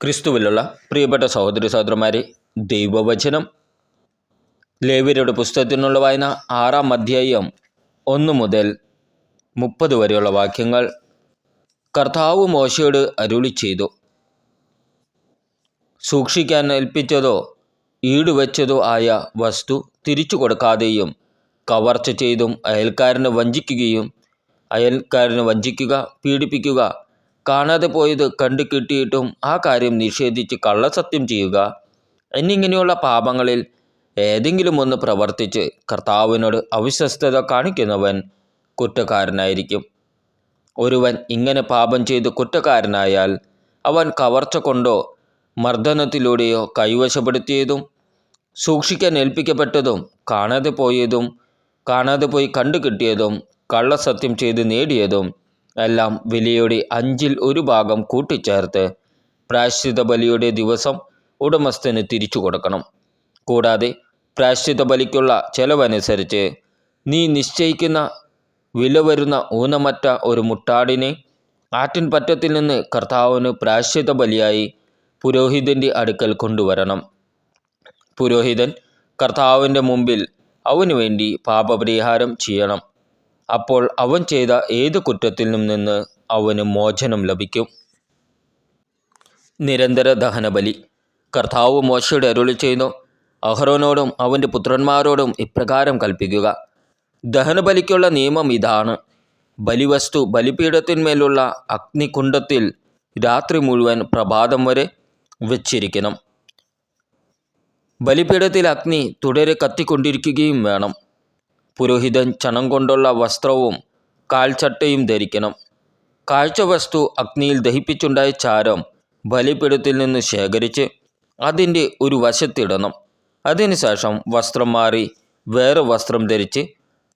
ക്രിസ്തുവിലുള്ള പ്രിയപ്പെട്ട സഹോദരി സഹോദരന്മാരെ, ദൈവവചനം ലേവ്യരുടെ പുസ്തകത്തിനുള്ള വായന 6-ാം അധ്യായം 1 മുതൽ 30 വരെയുള്ള വാക്യങ്ങൾ. കർത്താവ് മോശയോട് അരുളി ചെയ്തു, സൂക്ഷിക്കാൻ ഏൽപ്പിച്ചതോ ഈടുവെച്ചതോ ആയ വസ്തു തിരിച്ചു കൊടുക്കാതെയും കവർച്ച ചെയ്തും അയൽക്കാരനെ വഞ്ചിക്കുക, പീഡിപ്പിക്കുക, കാണാതെ പോയത് കണ്ടു കിട്ടിയിട്ടും ആ കാര്യം നിഷേധിച്ച് കള്ളസത്യം ചെയ്യുക എന്നിങ്ങനെയുള്ള പാപങ്ങളിൽ ഏതെങ്കിലും ഒന്ന് പ്രവർത്തിച്ച് കർത്താവിനോട് അവിശ്വസ്തത കാണിക്കുന്നവൻ കുറ്റക്കാരനായിരിക്കും. ഒരുവൻ ഇങ്ങനെ പാപം ചെയ്ത് കുറ്റക്കാരനായാൽ അവൻ കവർച്ച കൊണ്ടോ മർദ്ദനത്തിലൂടെയോ കൈവശപ്പെടുത്തിയതും സൂക്ഷിക്കാൻ ഏൽപ്പിക്കപ്പെട്ടതും കാണാതെ പോയി കണ്ടുകിട്ടിയതും കള്ളസത്യം ചെയ്ത് നേടിയതും എല്ലാം വിലയുടെ 1/5 ഭാഗം കൂട്ടിച്ചേർത്ത് പ്രായശ്ചിത്ത ബലിയുടെ ദിവസം ഉടമസ്ഥന് തിരിച്ചു കൊടുക്കണം. കൂടാതെ പ്രായശ്ചിത്ത ബലിക്കുള്ള ചെലവനുസരിച്ച് നീ നിശ്ചയിക്കുന്ന വില വരുന്ന ഊനമറ്റ ഒരു മുട്ടാടിനെ ആട്ടിൻപറ്റത്തിൽ നിന്ന് കർത്താവിന് പ്രായശ്ചിത്ത ബലിയായി പുരോഹിതൻ്റെ അടുക്കൽ കൊണ്ടുവരണം. പുരോഹിതൻ കർത്താവിൻ്റെ മുമ്പിൽ അവനു വേണ്ടി പാപപരിഹാരം ചെയ്യണം. അപ്പോൾ അവൻ ചെയ്ത ഏത് കുറ്റത്തിൽ നിന്ന് അവന് മോചനം ലഭിക്കും. നിരന്തര ദഹനബലി. കർത്താവ് മോശയോട് അരുളി ചെയ്തു, അഹ്റോനോടും അവൻ്റെ പുത്രന്മാരോടും ഇപ്രകാരം കൽപ്പിക്കുക. ദഹനബലിക്കുള്ള നിയമം ഇതാണ്. ബലിവസ്തു ബലിപീഠത്തിന്മേലുള്ള അഗ്നികുണ്ഡത്തിൽ രാത്രി മുഴുവൻ പ്രഭാതം വരെ വച്ചിരിക്കണം. ബലിപീഠത്തിൽ അഗ്നി തുടരെ കത്തിക്കൊണ്ടിരിക്കുകയും വേണം. പുരോഹിതൻ ചണം കൊണ്ടുള്ള വസ്ത്രവും കാൽച്ചട്ടയും ധരിക്കണം. കാഴ്ചവസ്തു അഗ്നിയിൽ ദഹിപ്പിച്ചുണ്ടായ ചാരം ബലിപീഠത്തിൽ നിന്ന് ശേഖരിച്ച് അതിൻ്റെ ഒരു വശത്തിടണം. അതിനുശേഷം വസ്ത്രം മാറി വേറെ വസ്ത്രം ധരിച്ച്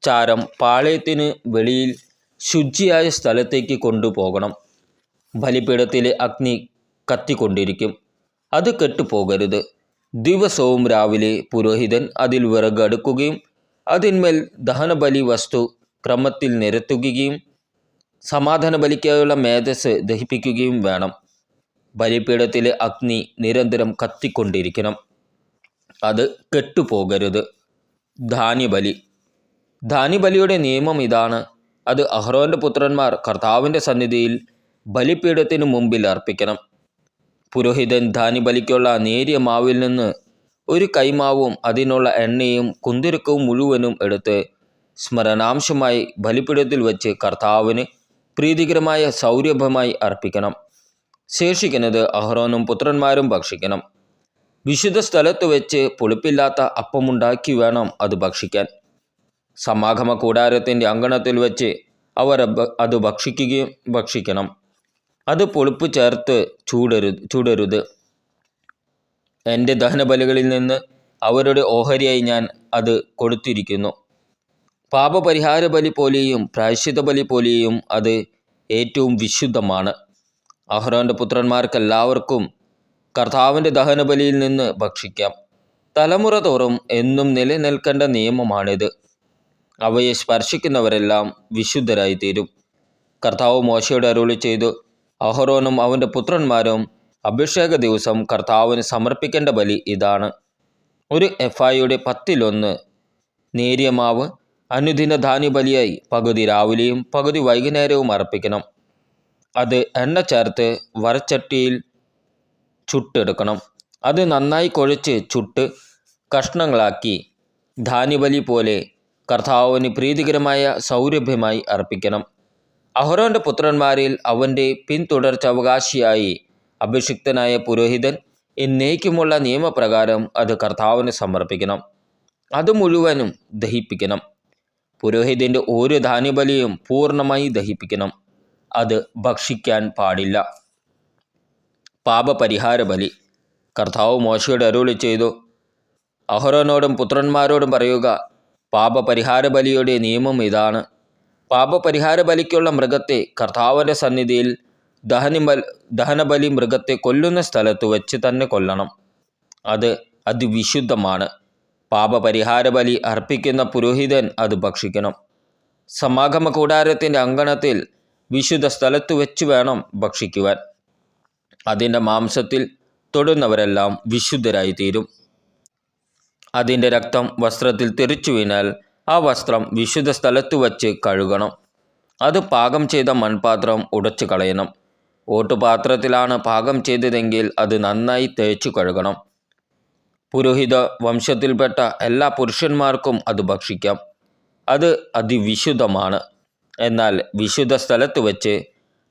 ചാരം പാളയത്തിന് വെളിയിൽ ശുചിയായ സ്ഥലത്തേക്ക് കൊണ്ടുപോകണം. ബലിപീഠത്തിലെ അഗ്നി കത്തിക്കൊണ്ടിരിക്കും, അത് കെട്ടുപോകരുത്. ദിവസവും രാവിലെ പുരോഹിതൻ അതിൽ വിറക് അടുക്കുകയും അതിന്മേൽ ദഹനബലി വസ്തു ക്രമത്തിൽ നിരത്തുകയും സമാധാന ബലിക്കായുള്ള മേധസ് ദഹിപ്പിക്കുകയും വേണം. ബലിപീഠത്തിലെ അഗ്നി നിരന്തരം കത്തിക്കൊണ്ടിരിക്കണം, അത് കെട്ടുപോകരുത്. ധാന്യബലിയുടെ നിയമം ഇതാണ്. അത് അഹ്റോൻ്റെ പുത്രന്മാർ കർത്താവിൻ്റെ സന്നിധിയിൽ ബലിപീഠത്തിനു മുമ്പിൽ അർപ്പിക്കണം. പുരോഹിതൻ ധാന്യബലിക്കുള്ള നേരിയ മാവിൽ നിന്ന് ഒരു കൈമാവും അതിനുള്ള എണ്ണയും കുന്തിരുക്കവും മുഴുവനും എടുത്ത് സ്മരണാംശമായി ബലിപീഠത്തിൽ വെച്ച് കർത്താവിന് പ്രീതികരമായ സൗരഭ്യമായി അർപ്പിക്കണം. ശേഷിക്കുന്നത് അഹ്റോനും പുത്രന്മാരും ഭക്ഷിക്കണം. വിശുദ്ധ സ്ഥലത്ത് വെച്ച് പുളിപ്പില്ലാത്ത അപ്പമുണ്ടാക്കി വേണം അത് ഭക്ഷിക്കാൻ. സമാഗമ കൂടാരത്തിൻ്റെ അങ്കണത്തിൽ വെച്ച് അവർ അത് ഭക്ഷിക്കണം. അത് പുളിപ്പ് ചേർത്ത് ചൂടരുത്. എൻ്റെ ദഹനബലികളിൽ നിന്ന് അവരുടെ ഓഹരിയായി ഞാൻ അത് കൊടുത്തിരിക്കുന്നു. പാപപരിഹാര ബലി പോലെയും പ്രായശ്ചിത്ത ബലി പോലെയും അത് ഏറ്റവും വിശുദ്ധമാണ്. അഹ്റോൻ്റെ പുത്രന്മാർക്കെല്ലാവർക്കും കർത്താവിൻ്റെ ദഹനബലിയിൽ നിന്ന് ഭക്ഷിക്കാം. തലമുറ തോറും എന്നും നിലനിൽക്കേണ്ട നിയമമാണിത്. അവയെ സ്പർശിക്കുന്നവരെല്ലാം വിശുദ്ധരായി തീരും. കർത്താവ് മോശയോട് അരുളി ചെയ്തു, അഹ്റോനും അവൻ്റെ പുത്രന്മാരും അഭിഷേക ദിവസം കർത്താവിന് സമർപ്പിക്കേണ്ട ബലി ഇതാണ്. ഒരു എഫായുടെ 10-1 നേരിയ മാവ് അനുദിന ധാന്യബലിയായി പകുതി രാവിലെയും പകുതി വൈകുന്നേരവും അർപ്പിക്കണം. അത് എണ്ണ ചേർത്ത് വറച്ചട്ടിയിൽ ചുട്ടെടുക്കണം. അത് നന്നായി കുഴച്ച് ചുട്ട് കഷ്ണങ്ങളാക്കി ധാന്യബലി പോലെ കർത്താവിന് പ്രീതികരമായ സൗരഭ്യമായി അർപ്പിക്കണം. അഹ്റോൻ്റെ പുത്രന്മാരിൽ അവൻ്റെ പിന്തുടർച്ചവകാശിയായി അഭിഷിക്തനായ പുരോഹിതൻ എന്നേക്കുമുള്ള നിയമപ്രകാരം അത് കർത്താവിന് സമർപ്പിക്കണം. അത് മുഴുവനും ദഹിപ്പിക്കണം. പുരോഹിതൻ്റെ ഓരോ ധാന്യബലിയും പൂർണ്ണമായി ദഹിപ്പിക്കണം. അത് ഭക്ഷിക്കാൻ പാടില്ല. പാപപരിഹാര ബലി. കർത്താവ് മോശയോട് അരുളി ചെയ്തു, അഹ്റോനോടും പുത്രന്മാരോടും പറയുക, പാപപരിഹാര ബലിയുടെ നിയമം ഇതാണ്. പാപപരിഹാര ബലിക്കുള്ള മൃഗത്തെ കർത്താവിൻ്റെ സന്നിധിയിൽ ദഹനബലി മൃഗത്തെ കൊല്ലുന്ന സ്ഥലത്ത് വെച്ച് തന്നെ കൊല്ലണം. അത് അതിവിശുദ്ധമാണ്. പാപപരിഹാര ബലി അർപ്പിക്കുന്ന പുരോഹിതൻ അത് ഭക്ഷിക്കണം. സമാഗമ കൂടാരത്തിൻ്റെ അങ്കണത്തിൽ വിശുദ്ധ സ്ഥലത്ത് വെച്ച് വേണം ഭക്ഷിക്കുവാൻ. അതിൻ്റെ മാംസത്തിൽ തൊടുന്നവരെല്ലാം വിശുദ്ധരായിത്തീരും. അതിൻ്റെ രക്തം വസ്ത്രത്തിൽ തെറിച്ചു വീണാൽ ആ വസ്ത്രം വിശുദ്ധ സ്ഥലത്തു വച്ച് കഴുകണം. അത് പാകം ചെയ്ത മൺപാത്രം ഉടച്ചു കളയണം. ഓട്ടുപാത്രത്തിലാണ് പാകം ചെയ്തതെങ്കിൽ അത് നന്നായി തേച്ചു കഴുകണം. പുരോഹിത വംശത്തിൽപ്പെട്ട എല്ലാ പുരുഷന്മാർക്കും അത് ഭക്ഷിക്കാം. അത് അതിവിശുദ്ധമാണ്. എന്നാൽ വിശുദ്ധ സ്ഥലത്ത് വെച്ച്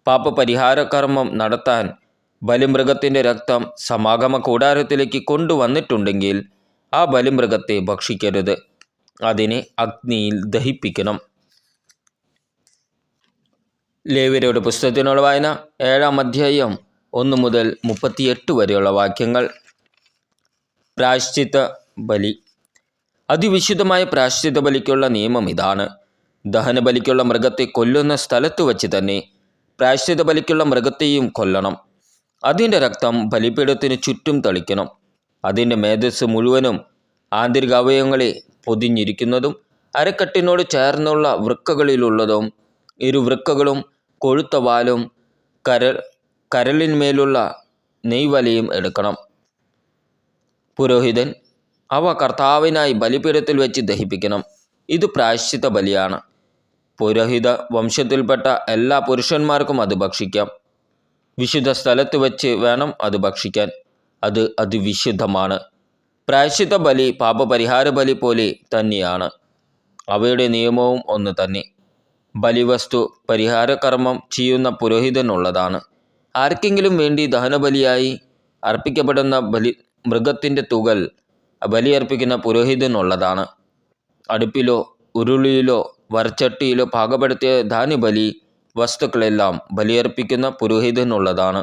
പാപപരിഹാരകർമ്മം നടത്താൻ ബലിമൃഗത്തിൻ്റെ രക്തം സമാഗമ കൂടാരത്തിലേക്ക് കൊണ്ടുവന്നിട്ടുണ്ടെങ്കിൽ ആ ബലിമൃഗത്തെ ഭക്ഷിക്കരുത്. അതിനെ അഗ്നിയിൽ ദഹിപ്പിക്കണം. ലേവ്യരുടെ പുസ്തകത്തിനുള്ള വായന 7-ാം അധ്യായം 1 മുതൽ 38 വരെയുള്ള വാക്യങ്ങൾ. പ്രായശ്ചിത്ത ബലി. അതിവിശുദ്ധമായ പ്രായശ്ചിത്ത ബലിക്കുള്ള നിയമം ഇതാണ്. ദഹനബലിക്കുള്ള മൃഗത്തെ കൊല്ലുന്ന സ്ഥലത്ത് വച്ച് തന്നെ പ്രായശ്ചിത്ത ബലിക്കുള്ള മൃഗത്തെയും കൊല്ലണം. അതിൻ്റെ രക്തം ബലിപീഠത്തിന് ചുറ്റും തളിക്കണം. അതിൻ്റെ മേധസ് മുഴുവനും ആന്തരിക അവയവങ്ങളെ പൊതിഞ്ഞിരിക്കുന്നതും അരക്കെട്ടിനോട് ചേർന്നുള്ള വൃക്കകളിലുള്ളതും ഇരുവൃക്കകളും കൊഴുത്ത വാലും കരളിന്മേലുള്ള നെയ്വലയും എടുക്കണം. പുരോഹിതൻ അവ കർത്താവിനായി ബലിപീഠത്തിൽ വെച്ച് ദഹിപ്പിക്കണം. ഇത് പ്രായശ്ചിത്ത ബലിയാണ്. പുരോഹിത വംശത്തിൽപ്പെട്ട എല്ലാ പുരുഷന്മാർക്കും അത് ഭക്ഷിക്കാം. വിശുദ്ധ സ്ഥലത്ത് വെച്ച് വേണം അത് ഭക്ഷിക്കാൻ. അത് അതിവിശുദ്ധമാണ്. പ്രായശ്ചിത്ത ബലി പാപപരിഹാര ബലി പോലെ തന്നെയാണ്. അവയുടെ നിയമവും ഒന്ന് തന്നെ. ബലിവസ്തു പരിഹാരകർമ്മം ചെയ്യുന്ന പുരോഹിതനുള്ളതാണ്. ആർക്കെങ്കിലും വേണ്ടി ദഹനബലിയായി അർപ്പിക്കപ്പെടുന്ന മൃഗത്തിൻ്റെ തുകൽ ബലിയർപ്പിക്കുന്ന പുരോഹിതനുള്ളതാണ്. അടുപ്പിലോ ഉരുളിയിലോ വരച്ചട്ടിയിലോ പാകപ്പെടുത്തിയ ധാന്യബലി വസ്തുക്കളെല്ലാം ബലിയർപ്പിക്കുന്ന പുരോഹിതനുള്ളതാണ്.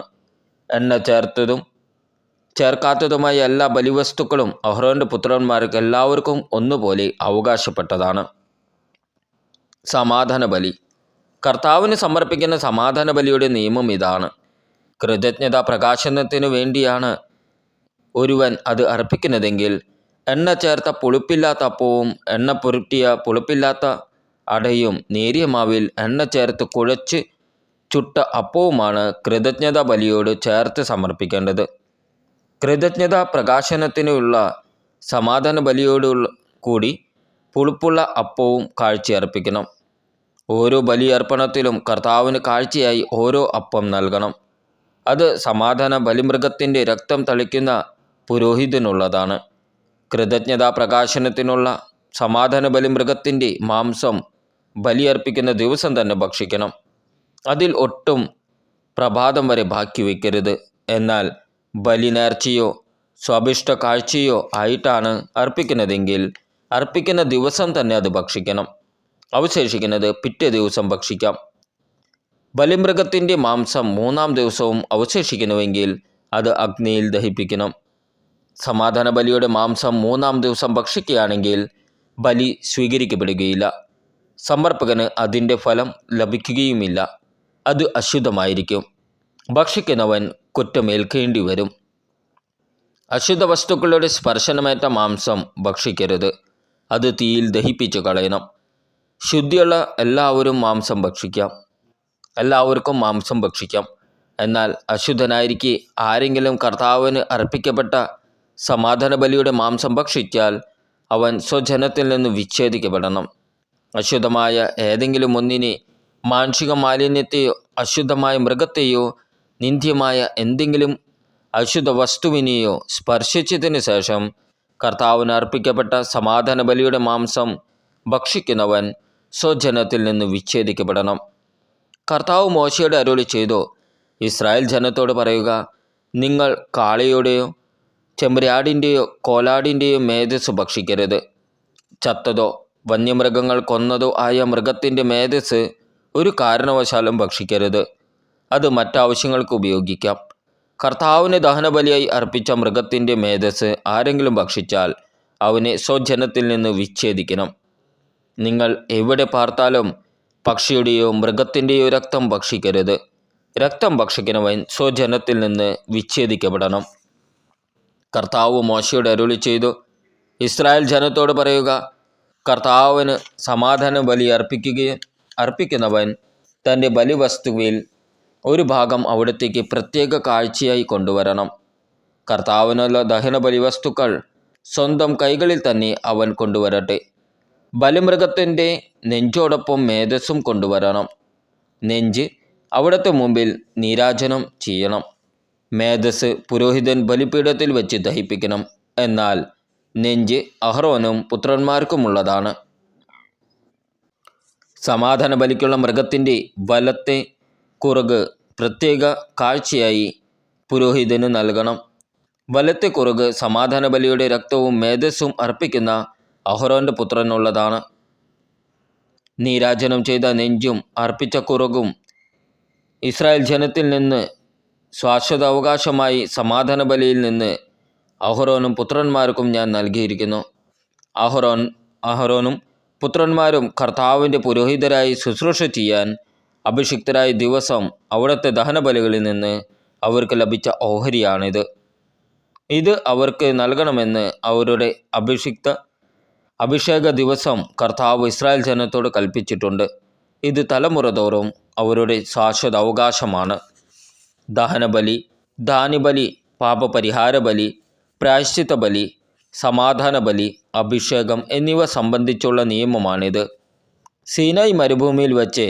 എണ്ണ ചേർത്തതും ചേർക്കാത്തതുമായ എല്ലാ ബലിവസ്തുക്കളും അഹ്റോന്റെ പുത്രന്മാർക്ക് എല്ലാവർക്കും ഒന്നുപോലെ അവകാശപ്പെട്ടതാണ്. സമാധാന ബലി. കർത്താവിന് സമർപ്പിക്കുന്ന സമാധാന ബലിയുടെ നിയമം ഇതാണ്. കൃതജ്ഞതാ പ്രകാശനത്തിനു വേണ്ടിയാണ് ഒരുവൻ അത് അർപ്പിക്കുന്നതെങ്കിൽ എണ്ണ ചേർത്ത പുളിപ്പില്ലാത്ത അപ്പവും എണ്ണ പുരട്ടിയ പുളിപ്പില്ലാത്ത അടയും നേരിയ മാവിൽ എണ്ണ ചേർത്ത് കുഴച്ച് ചുട്ട അപ്പവുമാണ് കൃതജ്ഞതാ ബലിയോട് ചേർത്ത് സമർപ്പിക്കേണ്ടത്. കൃതജ്ഞതാ പ്രകാശനത്തിനുള്ള സമാധാന ബലിയോടുള്ള കൂടി പുളിപ്പുള്ള അപ്പവും കാഴ്ചയർപ്പിക്കണം. ഓരോ ബലിയർപ്പണത്തിലും കർത്താവിന് കാഴ്ചയായി ഓരോ അപ്പം നൽകണം. അത് സമാധാന ബലിമൃഗത്തിൻ്റെ രക്തം തളിക്കുന്ന പുരോഹിതനുള്ളതാണ്. കൃതജ്ഞതാ പ്രകാശനത്തിനുള്ള സമാധാന ബലിമൃഗത്തിൻ്റെ മാംസം ബലിയർപ്പിക്കുന്ന ദിവസം തന്നെ ഭക്ഷിക്കണം. അതിൽ ഒട്ടും പ്രഭാതം വരെ ബാക്കി വയ്ക്കരുത്. എന്നാൽ ബലി നേർച്ചയോ സ്വാഭിഷ്ട കാഴ്ചയോ ആയിട്ടാണ് അർപ്പിക്കുന്നതെങ്കിൽ അർപ്പിക്കുന്ന ദിവസം തന്നെ അത് ഭക്ഷിക്കണം. അവശേഷിക്കുന്നത് പിറ്റേ ദിവസം ഭക്ഷിക്കാം. ബലിമൃഗത്തിൻ്റെ മാംസം 3-ാം ദിവസവും അവശേഷിക്കുന്നുവെങ്കിൽ അത് അഗ്നിയിൽ ദഹിപ്പിക്കണം. സമാധാന ബലിയുടെ മാംസം 3-ാം ദിവസം ഭക്ഷിക്കുകയാണെങ്കിൽ ബലി സ്വീകരിക്കപ്പെടുകയില്ല. സമർപ്പകന് അതിൻ്റെ ഫലം ലഭിക്കുകയുമില്ല. അത് അശുദ്ധമായിരിക്കും. ഭക്ഷിക്കുന്നവൻ കുറ്റമേൽക്കേണ്ടി വരും. അശുദ്ധ വസ്തുക്കളുടെ സ്പർശനമേറ്റ മാംസം ഭക്ഷിക്കരുത്. അത് തീയിൽ ദഹിപ്പിച്ചു കളയണം. ശുദ്ധിയുള്ള എല്ലാവർക്കും മാംസം ഭക്ഷിക്കാം. എന്നാൽ അശുദ്ധനായിരിക്കെ ആരെങ്കിലും കർത്താവിന് അർപ്പിക്കപ്പെട്ട സമാധാന ബലിയുടെ മാംസം ഭക്ഷിച്ചാൽ അവൻ സ്വജനത്തിൽ നിന്ന് വിച്ഛേദിക്കപ്പെടണം. അശുദ്ധമായ ഏതെങ്കിലും ഒന്നിനെ, മാനുഷിക മാലിന്യത്തെയോ അശുദ്ധമായ മൃഗത്തെയോ നിന്ദ്യമായ എന്തെങ്കിലും അശുദ്ധ വസ്തുവിനെയോ സ്പർശിച്ചതിന് ശേഷം കർത്താവിന് അർപ്പിക്കപ്പെട്ട സമാധാന ബലിയുടെ മാംസം ഭക്ഷിക്കുന്നവൻ സ്വജനത്തിൽ നിന്ന് വിച്ഛേദിക്കപ്പെടണം. കർത്താവ് മോശയോട് അരുളി ചെയ്തു, ഇസ്രായേൽ ജനത്തോട് പറയുക, നിങ്ങൾ കാളയുടെയോ ചെമ്മരിയാടിൻ്റെയോ കോലാടിൻ്റെയോ മേധസ് ഭക്ഷിക്കരുത്. ചത്തതോ വന്യമൃഗങ്ങൾ കൊന്നതോ ആയ മൃഗത്തിൻ്റെ മേധസ് ഒരു കാരണവശാലും ഭക്ഷിക്കരുത്. അത് മറ്റാവശ്യങ്ങൾക്ക് ഉപയോഗിക്കാം. കർത്താവിന് ദഹനബലിയായി അർപ്പിച്ച മൃഗത്തിൻ്റെ മേധസ് ആരെങ്കിലും ഭക്ഷിച്ചാൽ അവനെ സ്വജനത്തിൽ നിന്ന് വിച്ഛേദിക്കണം. നിങ്ങൾ എവിടെ പാർത്താലും പക്ഷിയുടെയോ മൃഗത്തിൻ്റെയോ രക്തം ഭക്ഷിക്കരുത്. രക്തം ഭക്ഷിക്കുന്നവൻ സ്വജനത്തിൽ നിന്ന് വിച്ഛേദിക്കപ്പെടണം. കർത്താവ് മോശയോട് അരുളി ചെയ്തു, ഇസ്രായേൽ ജനത്തോട് പറയുക, കർത്താവിന് സമാധാന ബലി അർപ്പിക്കുന്നവൻ തൻ്റെ ബലിവസ്തുവിൽ ഒരു ഭാഗം അവിടത്തേക്ക് പ്രത്യേക കാഴ്ചയായി കൊണ്ടുവരണം. കർത്താവിനുള്ള ദഹനബലി വസ്തുക്കൾ സ്വന്തം കൈകളിൽ തന്നെ അവൻ കൊണ്ടുവരട്ടെ. ബലിമൃഗത്തിൻ്റെ നെഞ്ചോടൊപ്പം മേധസ്സും കൊണ്ടുവരണം. നെഞ്ച് അവിടുത്തെ മുമ്പിൽ നീരാജനം ചെയ്യണം. മേധസ് പുരോഹിതൻ ബലിപീഠത്തിൽ വെച്ച് ദഹിപ്പിക്കണം. എന്നാൽ നെഞ്ച് അഹ്റോനും പുത്രന്മാർക്കുമുള്ളതാണ്. സമാധാന ബലിക്കുള്ള മൃഗത്തിൻ്റെ വലത്തെ കുറുക് പ്രത്യേക കാഴ്ചയായി പുരോഹിതന് നൽകണം. വലത്തെ കുറുക് സമാധാന ബലിയുടെ രക്തവും മേധസ്സും അർപ്പിക്കുന്ന അഹ്റോൻ്റെ പുത്രനുള്ളതാണ്. നീരാജനം ചെയ്ത നെഞ്ചും അർപ്പിച്ച കുറുകും ഇസ്രായേൽ ജനത്തിൽ നിന്ന് ശാശ്വത അവകാശമായി സമാധാന ബലിയിൽ നിന്ന് അഹ്റോനും പുത്രന്മാർക്കും ഞാൻ നൽകിയിരിക്കുന്നു. അഹ്റോനും പുത്രന്മാരും കർത്താവിൻ്റെ പുരോഹിതരായി ശുശ്രൂഷ ചെയ്യാൻ അഭിഷിക്തരായ ദിവസം അവിടുത്തെ ദഹനബലികളിൽ നിന്ന് അവർക്ക് ലഭിച്ച ഓഹരിയാണിത്. ഇത് അവർക്ക് നൽകണമെന്ന് അവരുടെ അഭിഷേക ദിവസം കർത്താവ് ഇസ്രായേൽ ജനത്തോട് കൽപ്പിച്ചിട്ടുണ്ട്. ഇത് തലമുറ തോറും അവരുടെ ശാശ്വത അവകാശമാണ്. ദഹനബലി, ധാന്യബലി, പാപപരിഹാര ബലി, പ്രായശ്ചിത്ത ബലി, സമാധാന ബലി, അഭിഷേകം എന്നിവ സംബന്ധിച്ചുള്ള നിയമമാണിത്. സീനായ് മരുഭൂമിയിൽ വച്ച്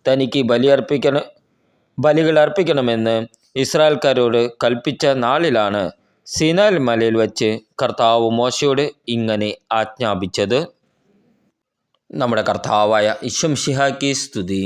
തനിക്ക് ബലികൾ അർപ്പിക്കണമെന്ന് ഇസ്രായേൽക്കാരോട് കൽപ്പിച്ച നാളിലാണ് സീനായ് മലയിൽ വച്ച് കർത്താവ് മോശയോട് ഇങ്ങനെ ആജ്ഞാപിച്ചത്. നമ്മുടെ കർത്താവായ ഈശോ മിശിഹായ്ക്ക് സ്തുതി.